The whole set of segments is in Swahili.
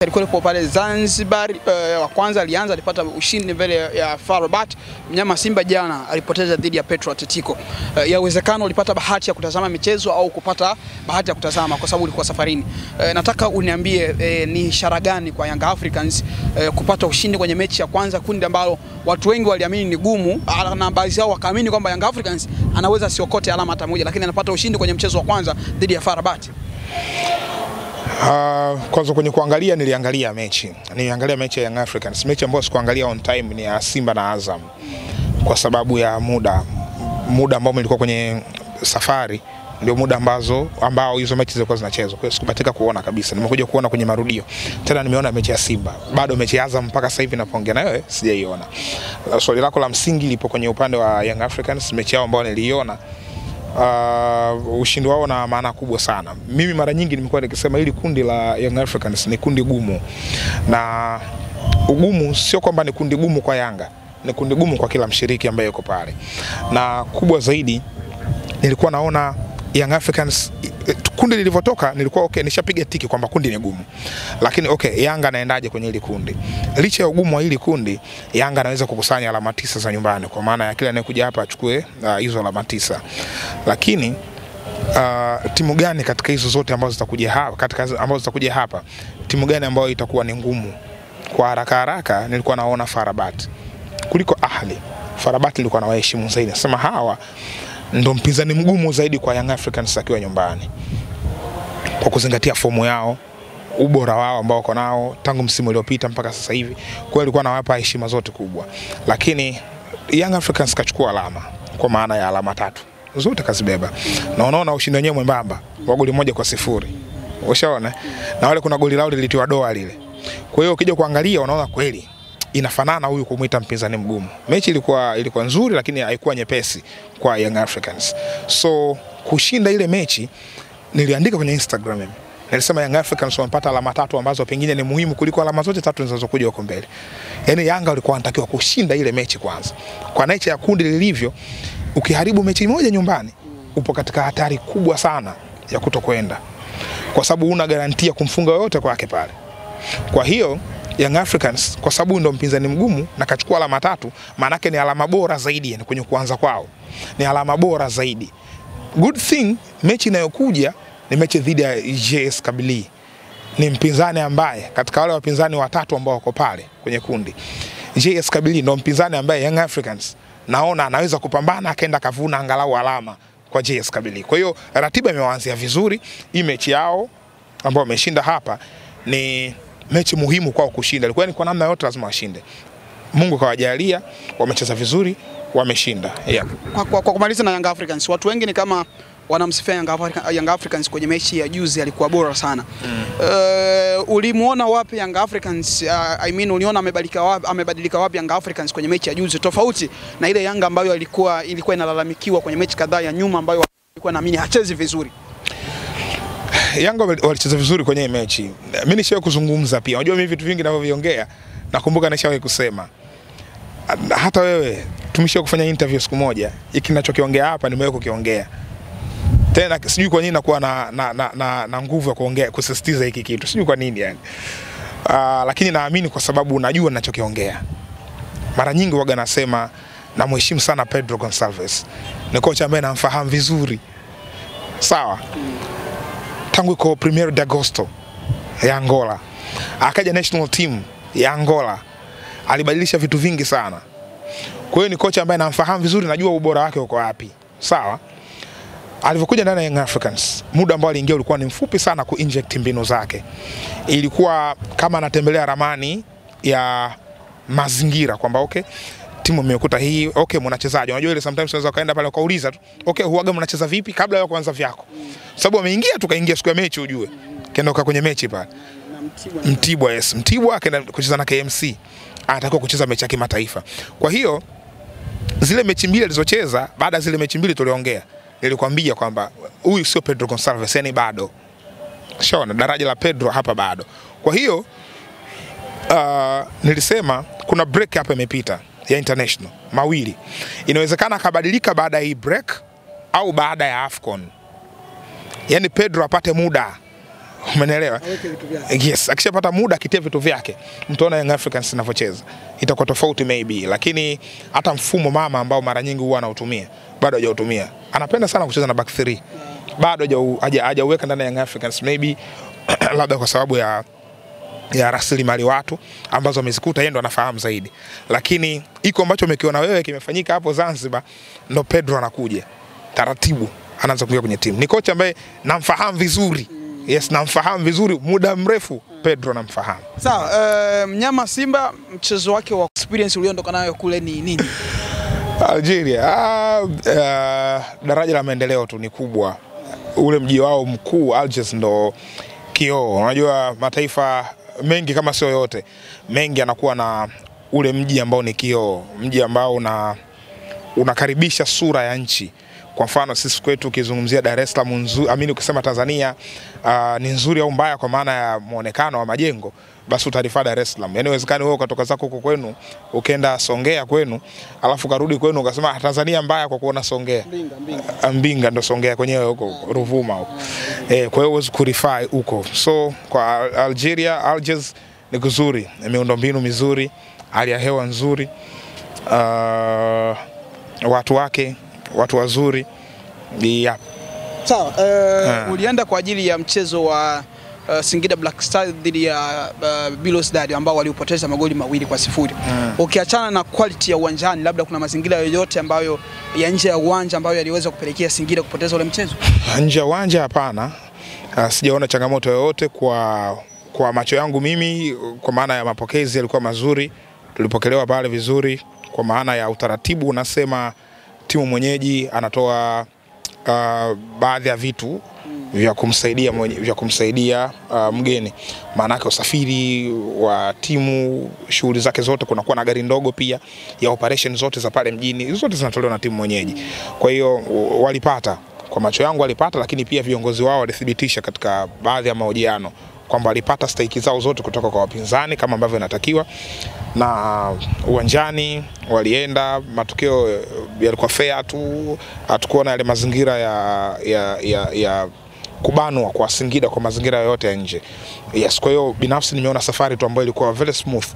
Alikuwa pale Zanzibar, wa kwanza alianza alipata ushindi mbele ya FAR Rabat. Mnyama Simba jana alipoteza dhidi ya Petro Atletico. Ya uwezekano ulipata bahati ya kutazama michezo au kupata bahati ya kutazama kwa sababu ulikuwa safarini. Nataka uniambie ni ishara gani kwa Young Africans kupata ushindi kwenye mechi ya kwanza, kundi ambalo watu wengi waliamini ni gumu, na baadhi yao wakaamini kwamba Young Africans anaweza siokote alama hata moja, lakini anapata ushindi kwenye mchezo wa kwanza dhidi ya FAR Rabat. Kwanza kwenye kuangalia niliangalia mechi ya Young Africans. Mechi ambayo sikuangalia on time ni ya Simba na Azam kwa sababu ya muda ambao nilikuwa kwenye safari, ndio muda ambao hizo mechi zilikuwa zinachezwa. Kwa hiyo sikubatika kuona kabisa. Nimekuja kuona kwenye marudio. Tena nimeona mechi ya Simba. Bado mechi ya Azam mpaka sasa hivi napoongea na wewe sijaiona. Swali lako la msingi lipo kwenye upande wa Young Africans. Mechi yao ambayo niliiona, ushindi wao na maana kubwa sana. Mimi mara nyingi nimekuwa nikisema hili kundi la Young Africans ni kundi gumu, na ugumu sio kwamba ni kundi gumu kwa Yanga, ni kundi gumu kwa kila mshiriki ambaye yuko pale. Na kubwa zaidi nilikuwa naona Young Africans kundi lilivyotoka nilikuwa okay, nishapiga tiki kwamba kundi ni gumu. Lakini okay, Yanga anaendaje kwenye hili kundi? Licha ya ugumu wa hili kundi, Yanga anaweza kukusanya alama 9 za nyumbani, kwa maana ya kila anayekuja hapa achukue hizo alama 9. Lakini timu gani katika hizo zote ambazo zitakuja hapa, timu gani ambayo itakuwa ni ngumu? Kwa haraka nilikuwa naona FAR Rabat kuliko Ahli. FAR Rabat nilikuwa nawaheshimu zaidi. Nasema hawa ndo mpinzani mgumu zaidi kwa Young Africans akiwa nyumbani, kwa kuzingatia fomu yao, ubora wao ambao wako nao tangu msimu uliopita mpaka sasa hivi. Kwa hiyo alikuwa anawapa heshima zote kubwa. Lakini Young Africans kachukua alama, kwa maana ya alama 3 zote kazibeba. Na unaona ushindi wenyewe mwembamba wa goli 1-0. Ushaona? Na wale kuna goli lao lilitiwa doa lile. Kwa hiyo ukija kuangalia unaona kweli inafanana huyu kumuita mpinzani mgumu. Mechi ilikuwa nzuri, lakini haikuwa nyepesi kwa Young Africans. So kushinda ile mechi, niliandika kwenye Instagram mimi, nilisema Young Africans wamepata alama 3 ambazo pengine ni muhimu kuliko alama zote 3 zinazokuja huko mbele. Yaani Yanga walikuwa wanatakiwa kushinda ile mechi kwanza. Kwa nature ya kundi lilivyo, ukiharibu mechi moja nyumbani, upo katika hatari kubwa sana ya kutokwenda, kwa sababu una garantia kumfunga yote kwake pale. Kwa hiyo Young Africans, kwa sababu ndio mpinzani mgumu na kachukua alama 3, maana yake ni alama bora zaidi, yani kwenye kuanza kwao ni alama bora zaidi. Good thing mechi inayokuja ni mechi dhidi ya JS Kabylie. Ni mpinzani ambaye katika wale wapinzani watatu ambao wako pale kwenye kundi, JS Kabylie ndio mpinzani ambaye Young Africans naona anaweza kupambana akaenda kavuna angalau alama kwa JS Kabylie. Kwa hiyo ratiba imewaanzia vizuri. Hii mechi yao ambao wameshinda hapa ni mechi muhimu kwao kushinda. Ilikuwa ni kwa namna yote lazima washinde. Mungu kawajalia, wamecheza vizuri, wameshinda. Yeah. Kwa kumaliza na Young Africans, watu wengi ni kama wanamsifia Young Africans kwenye mechi ya juzi, alikuwa bora sana. Ulimuona wapi Young Africans, uliona amebadilika wapi Young Africans kwenye mechi ya juzi, tofauti na ile Yanga ambayo ilikuwa inalalamikiwa kwenye mechi kadhaa ya nyuma ambayo ilikuwa naamini hachezi vizuri? Yanga walicheza vizuri kwenye hii mechi. Mimi nishawahi kuzungumza pia. Unajua mimi vitu vingi ninavyoviongea nakumbuka nishawahi kusema. Hata wewe tumeshawahi kufanya interview siku moja. Hiki ninachokiongea hapa nimewahi kukiongea. Tena sijui kwa nini nakuwa na nguvu ya kuongea, kusisitiza hiki kitu. Sijui kwa nini yani. Lakini naamini kwa sababu najua ninachokiongea. Mara nyingi huwa nasema namheshimu sana Pedro Gonçalves. Ni kocha ambaye namfahamu vizuri. Sawa? Tangu iko Primeiro de Agosto ya Angola, akaja national team ya Angola, alibadilisha vitu vingi sana. Kwa hiyo ni kocha ambaye namfahamu vizuri, najua ubora wake uko wapi. Sawa? Alivyokuja ndani ya Young Africans, muda ambao aliingia ulikuwa ni mfupi sana kuinject mbinu zake. Ilikuwa kama anatembelea ramani ya mazingira kwamba okay, timu mmekuta hii, okay mnachezaje? Unajua ile sometimes unaweza kaenda pale ukauliza tu, okay huaga mnacheza vipi kabla ya kuanza vyako. Sababu ameingia tu kaingia siku ya mechi ujue. Kaenda kwenye mechi pale. Mtibwa, yes. Mtibwa akaenda kucheza na KMC. Anatakiwa kucheza mechi ya kimataifa. Kwa hiyo zile mechi mbili alizocheza, baada ya zile mechi mbili tuliongea, nilikwambia kwamba huyu sio Pedro Gonçalves, yani bado. Shaona daraja la Pedro hapa bado. Kwa hiyo nilisema kuna break hapa imepita ya international mawili. Inawezekana akabadilika baada ya hii break au baada ya AFCON. Yani Pedro apate muda Umeelewa? Yes, akishapata muda akitia vitu vyake, mtaona Young Africans inavyocheza itakuwa tofauti maybe, lakini hata mfumo mama ambao mara nyingi huwa anautumia bado hajautumia. Anapenda sana kucheza na back 3. Bado hajauweka ndani ya Young Africans, maybe labda kwa sababu ya rasilimali watu ambazo amezikuta yeye ndo anafahamu zaidi. Lakini iko ambacho umekiona wewe kimefanyika hapo Zanzibar, ndo Pedro anakuja taratibu anaanza kuingia kwenye timu. Ni kocha ambaye namfahamu vizuri. Yes, namfahamu vizuri muda mrefu. Pedro namfahamu. Sawa, mnyama Simba mchezo wake wa experience uliondoka nayo kule ni nini? Algeria, daraja la maendeleo tu ni kubwa. Ule mji wao mkuu Algiers ndo kioo. Unajua mataifa mengi kama sio yote, mengi anakuwa na ule mji ambao ni kioo, mji ambao unakaribisha sura ya nchi. Kwa mfano sisi kwetu ukizungumzia Dar es Salaam nzuri, amini ukisema Tanzania ni nzuri au mbaya kwa maana ya muonekano wa majengo, basi utarifa Dar es Salaam. Yaani uwezekani wewe ukatoka zako huko kwenu, ukaenda Songea kwenu, alafu karudi kwenu ukasema Tanzania mbaya kwa kuona Songea. Mbinga ndo Songea kwenyewe huko Ruvuma huko. Kwa hiyo uweze kurify huko. So kwa Algiers ni kuzuri, miundombinu mizuri, hali ya hewa nzuri, watu wake watu wazuri. Yeah. Sawa, ulienda kwa ajili ya mchezo wa Singida Black Stars dhidi ya Belouizdad ambao waliupoteza magoli 2-0. Ukiachana na quality ya uwanjani, labda kuna mazingira yoyote ambayo ya nje ya uwanja ambayo yaliweza kupelekea Singida kupoteza ule mchezo? Nje ya uwanja hapana. Sijaona changamoto yoyote kwa macho yangu mimi, kwa maana ya mapokezi yalikuwa mazuri. Tulipokelewa pale vizuri, kwa maana ya utaratibu unasema timu mwenyeji anatoa baadhi ya vitu vya kumsaidia mgeni. Maana yake usafiri wa timu, shughuli zake zote, kunakuwa na gari ndogo pia ya operation zote za pale mjini, zote zinatolewa na timu mwenyeji. Kwa hiyo walipata, kwa macho yangu walipata, lakini pia viongozi wao walithibitisha katika baadhi ya mahojiano kwamba walipata stake zao zote kutoka kwa wapinzani kama ambavyo inatakiwa, na uwanjani walienda, matokeo yalikuwa fair tu, hatukuona yale mazingira ya kubanwa kwa Singida kwa mazingira yote ya nje. Yes, kwa hiyo binafsi nimeona safari tu ambayo ilikuwa very smooth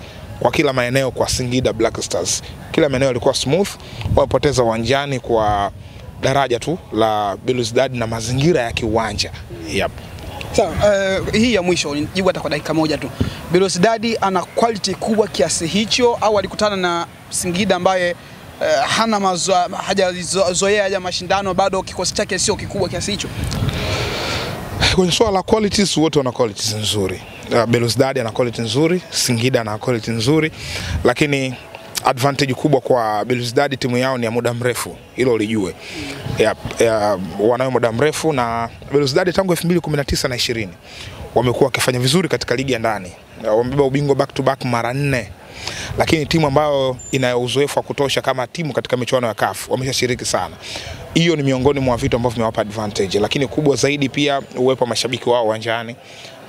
kwa kila maeneo kwa Singida Black Stars. Kila maeneo ilikuwa smooth, wapoteza uwanjani kwa daraja tu la Belouizdad na mazingira ya kiwanja. Yep. Sawa, hii ya mwisho nijibu hata kwa dakika moja tu. Belouizdad ana quality kubwa kiasi hicho au alikutana na Singida ambaye hana hajazoea ya mashindano, bado kikosi chake sio kikubwa kiasi hicho? Kwenye swala la qualities, wote wana qualities nzuri. Belouizdad ana quality nzuri, Singida ana quality nzuri, lakini advantage kubwa kwa Belouizdad, timu yao ni ya muda mrefu, hilo ulijue. Wanayo muda mrefu, na Belouizdad tangu 2019 na 20 wamekuwa wakifanya vizuri katika ligi ya ndani. Wamebeba ubingwa back to back mara 4. Lakini timu ambayo ina uzoefu wa kutosha kama timu katika michuano ya CAF wameshashiriki sana. Hiyo ni miongoni mwa vitu ambavyo vimewapa advantage, lakini kubwa zaidi pia uwepo wa mashabiki wao uwanjani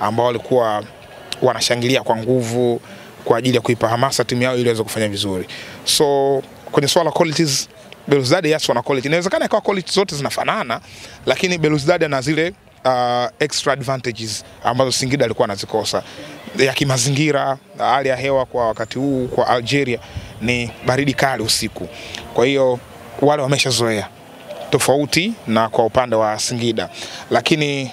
ambao walikuwa wanashangilia kwa nguvu kwa ajili ya kuipa hamasa timu yao ili iweze kufanya vizuri. So kwenye swala qualities, Belouizdad yes wana quality. Inawezekana kwa quality zote zinafanana, lakini Belouizdad ana zile extra advantages ambazo Singida alikuwa anazikosa. Ya kimazingira, hali ya hewa kwa wakati huu kwa Algeria ni baridi kali usiku. Kwa hiyo wale wameshazoea, tofauti na kwa upande wa Singida. Lakini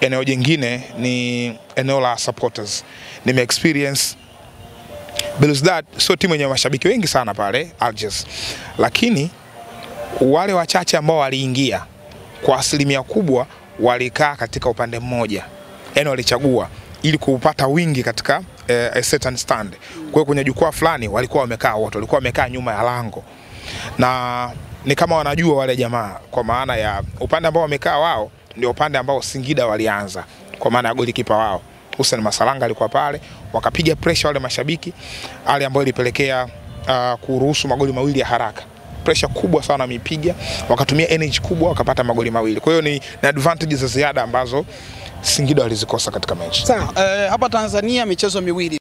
eneo jingine ni eneo la supporters. Nime experience Belouizdad sio timu yenye mashabiki wengi sana pale Algiers, lakini wale wachache ambao waliingia kwa asilimia kubwa walikaa katika upande mmoja, yani walichagua ili kupata wingi katika a certain stand. Kwa hiyo kwenye jukwaa fulani walikuwa wamekaa wote, walikuwa wamekaa nyuma ya lango, na ni kama wanajua wale jamaa, kwa maana ya upande ambao wamekaa wao ndio upande ambao Singida walianza, kwa maana ya golikipa wao Hussein Masalanga alikuwa pale, wakapiga pressure wale mashabiki, hali ambayo ilipelekea kuruhusu magoli 2 ya haraka. Pressure kubwa sana wamepiga, wakatumia energy kubwa, wakapata magoli 2. Kwa hiyo ni advantages za ziada ambazo Singida walizikosa katika mechi. Sawa, hapa Tanzania michezo miwili